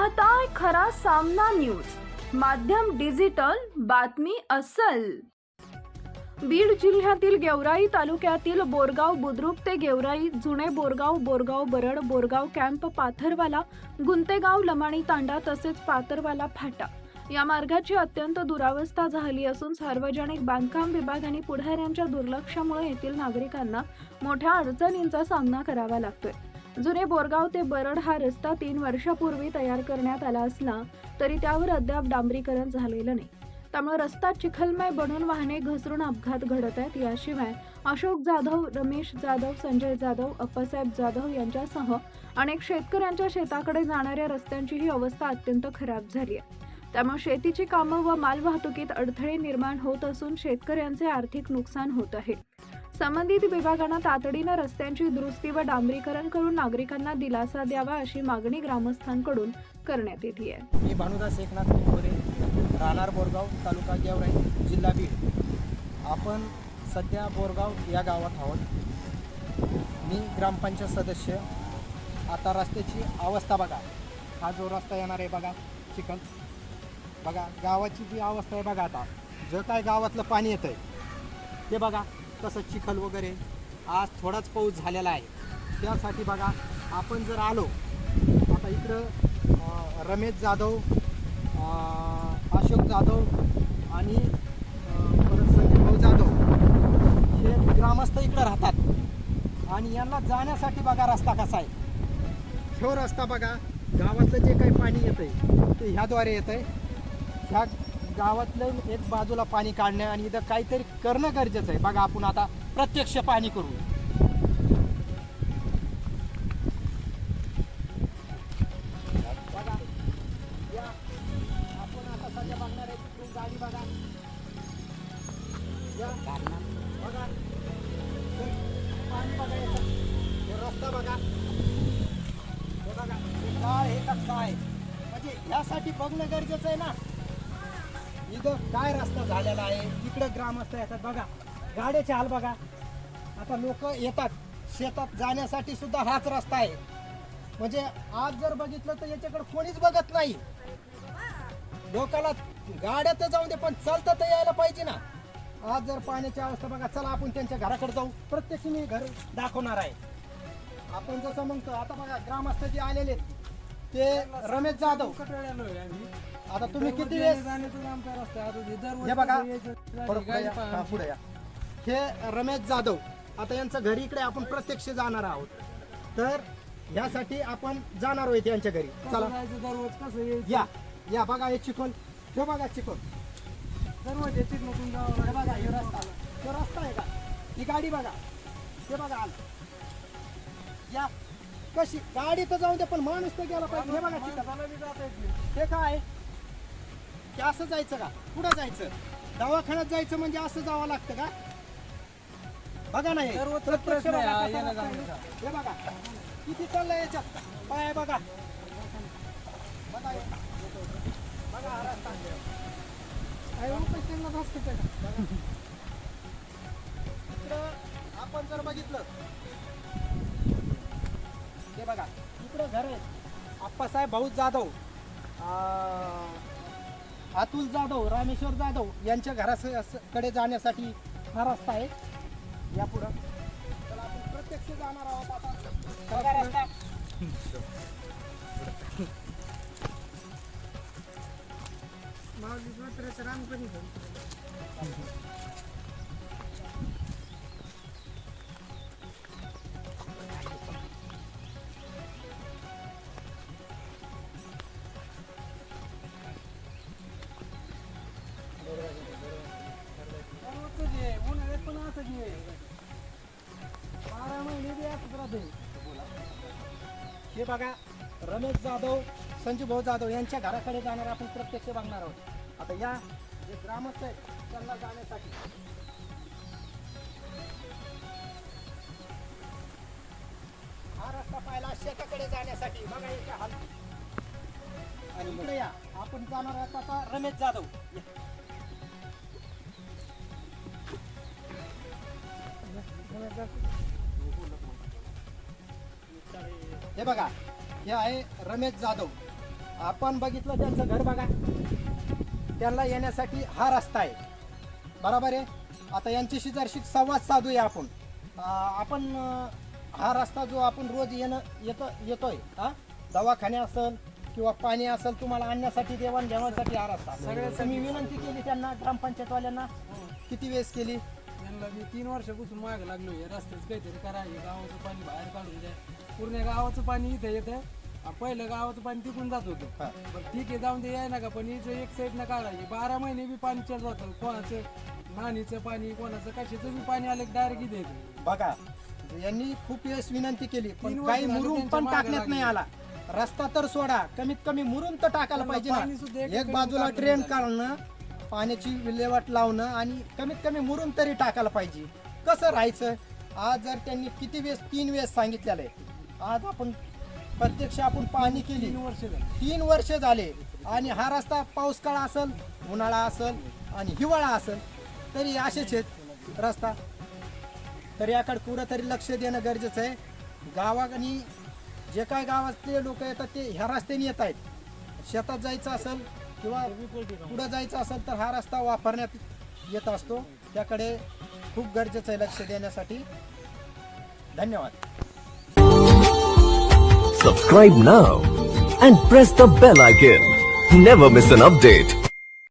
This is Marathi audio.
पाहताय खरा सामना न्यूज, माध्यम डिजिटल, बातमी अस्सल। बीड जिल्ह्यातील गेवराई तालुक्यातील बोरगाव बुद्रुक ते गेवराई, जुने बोरगाव, बोरगाव बरड, बोरगाव कॅम्प, पाथरवाला, गुंतेगाव, लमाणी तांडा तसेच पाथरवाला फाटा या मार्गाची अत्यंत दुरावस्था झाली असून सार्वजनिक बांधकाम विभाग आणि पुढाऱ्यांच्या दुर्लक्षामुळे येथील नागरिकांना मोठ्या अडचणींचा सामना करावा लागतोय। जुने बोरगाव ते बरड हा रस्ता 3 वर्षापूर्वी तयार करण्यात आला असला तरी त्यावर अद्याप डांबरीकरण झालेलं नाही। त्यामुळे रस्ता चिखलमय बनून वाहने घसरून अपघात घडत आहेत। याशिवाय अशोक जाधव, रमेश जाधव, संजय जाधव, अप्पासाहेब जाधव यांच्यासह अनेक शेतकऱ्यांच्या शेताकडे जाणाऱ्या रस्त्यांची ही अवस्था अत्यंत खराब झाली आहे। त्यामुळे शेतीची कामं व मालवाहतुकीत अडथळे निर्माण होत असून शेतकऱ्यांचे आर्थिक नुकसान होत आहे। संबंधित विभागांना तातडीने रस्त्यांची दुरुस्ती व डांबरीकरण करून नागरिकांना दिलासा द्यावा अशी मागणी ग्रामस्थांकडून करण्यात येते आहे। मी भानुदास एकनाथ मोरे, राहणार बोरगाव, तालुका गेवराई, जिल्हा बीड। आपण सध्या बोरगाव या गावात आहोत। मी ग्रामपंचायत सदस्य। आता रस्त्याची अवस्था बघा, हा जो रस्ता येणार आहे बघा, चिखल बघा, गावाची जी अवस्था आहे बघा। आता जे काय गावातलं पाणी येतं आहे ते बघा कसं चिखल वगैरे, आज थोडाच पाऊस झालेला आहे। त्यासाठी बघा आपण जर आलो आता इकडं रमेश जाधव, अशोक जाधव आणि परत संजय जाधव हे ग्रामस्थ इकडं राहतात आणि यांना जाण्यासाठी बघा रस्ता कसा आहे। तो रस्ता बघा, गावातलं जे काही पाणी येतं आहे ते ह्याद्वारे येतं आहे। ह्या गावातलं एक बाजूला पाणी काढणं आणि इथं काहीतरी करणं गरजेचं आहे। बघा आपण आता प्रत्यक्ष पाणी करू। बघा या आपण आता सध्या बघणार आहे तिकडून गाडी बघा, या बघा पाणी बघा, येतं हे रस्ता बघा, हे बघा हे काय हे कसं आहे, म्हणजे यासाठी बघणं गरजेचं आहे ना। इथं काय रस्ता झालेला आहे, इकडं ग्रामस्थ येतात बघा, गाड्याचे हाल बघा। आता लोक येतात शेतात जाण्यासाठी सुद्धा हाच रस्ता आहे। म्हणजे आज जर बघितलं तर याच्याकडे कोणीच बघत नाही। लोकाला गाड्या तर जाऊ दे पण चालता तर यायला पाहिजे ना। आज जर पाण्याची अवस्था बघा, चला आपण त्यांच्या घराकडे जाऊ, प्रत्यक्ष मी घर दाखवणार आहे। आपण जसं म्हणतो आता बघा ग्रामस्थ जे आलेले आहेत ते रमेश जाधव, आता तुम्ही किती वेळेस हे बघा पुढे या, हे रमेश जाधव, आता यांचं घरी इकडे आपण प्रत्यक्ष जाणार आहोत, तर यासाठी आपण जाणार आहोत यांच्या घरी। चला या या बघा, हे चिखल, हे बघा चिखल दररोज हे बघा, हे रस्ता, तो रस्ता आहे का, ही गाडी बघा, हे बघा आलं या, कशी गाडी तर जाऊ दे पण माणूस तर गेला पाहिजे। हे बघा चिखल, हे काय की असं जायचं का, कुठं जायचं, दवाखान्यात जायचं म्हणजे असं जावं लागतं का? बघा नाही हे बघा किती चाललंय याच्यात, पाय बघा बघा बघा हा रस्ता इकडं आपण जर बघितलं हे बघा इकडं घर आहे अप्पासाहेब भाऊ जाधव, अतुल जाधव, रामेश्वर जाधव यांच्या घराकडे जाण्यासाठी हा रस्ता आहे। या पुढं चला आपण प्रत्यक्ष जाणार आहोत आता, बघा रस्ता हे बघा रमेश जाधव, संजू भाऊ जाधव यांच्या घराकडे जाणार आपण प्रत्यक्ष बघणार आहोत। आता या जे ग्रामस्थ आहे त्यांना जाण्यासाठी हा रस्ता पाहिला शेताकडे जाण्यासाठी बघा याच्या हाल, आणि इकडे या आपण जाणार आहोत आता रमेश जाधव। हे बघा, हे आहे रमेश जाधव, आपण बघितलं त्यांचं घर बघा, त्यांना येण्यासाठी हा रस्ता आहे, बरोबर आहे. आता यांच्याशी जर संवाद साधूया आपण. हा रस्ता जो आपण रोज येतोय हा, दवाखाने असेल किंवा पाणी असेल तुम्हाला आणण्यासाठी, देवाणघेवाणसाठी हा रस्ता. तुम्ही विनंती केली त्यांना, ग्रामपंचायतवाल्यांना किती वेळेस केली? त्यांना मी 3 वर्षापासून मागे लागलो, हे रस्त्याचं काहीतरी करा, हे गावाचं पाणी बाहेर काढून द्या. पूर्ण गावाचं पाणी इथं येतं, पहिलं गावाचं पाणी तिकडून जात होतं. पण ठीक आहे, जाऊन दे, याय नका, पण इथं एक साईड न काढायचे. 12 महिने बी पाणी चालू राहतं, कोणाचं नाणीचं पाणी, कोणाचं कशाचं बी पाणी आलं डायरेक्ट इथे येतं. बघा, यांनी खूप वेळेस विनंती केली, पण 3 काही वर्ष झाली मुरुम त्यांच्या पण मागे टाकण्यात नाही आला. रस्ता तर सोडा, कमीत कमी मुरुम तर टाकायला पाहिजे पाणी सुद्धा ना. एक एक बाजूला टाकलं ड्रेन नाही. काढणं, पाण्याची विल्हेवाट लावणं आणि कमीत कमी मुरुम तरी टाकायला पाहिजे. कसं राहायचं? आज जर त्यांनी किती वेळेस, 3 वेळेस सांगितलेलं आहे, आज आपण प्रत्यक्ष आपण पाहणी केली. 3 वर्ष झाली. 3 वर्ष झाले आणि हा रस्ता पाऊस काळ असेल, उन्हाळा असेल आणि हिवाळा असेल तरी असेच आहेत रस्ता. तर याकडे कुठंतरी लक्ष देणं गरजेचं आहे. गावानी जे काय गावातले लोक येतात ते ह्या रस्त्याने येत आहेत. शेतात जायचं असेल किंवा पुढं जायचं असेल तर हा रस्ता वापरण्यात येत असतो. त्याकडे खूप गरजेचं आहे लक्ष देण्यासाठी. धन्यवाद. Subscribe now and press the bell icon. Never miss an update.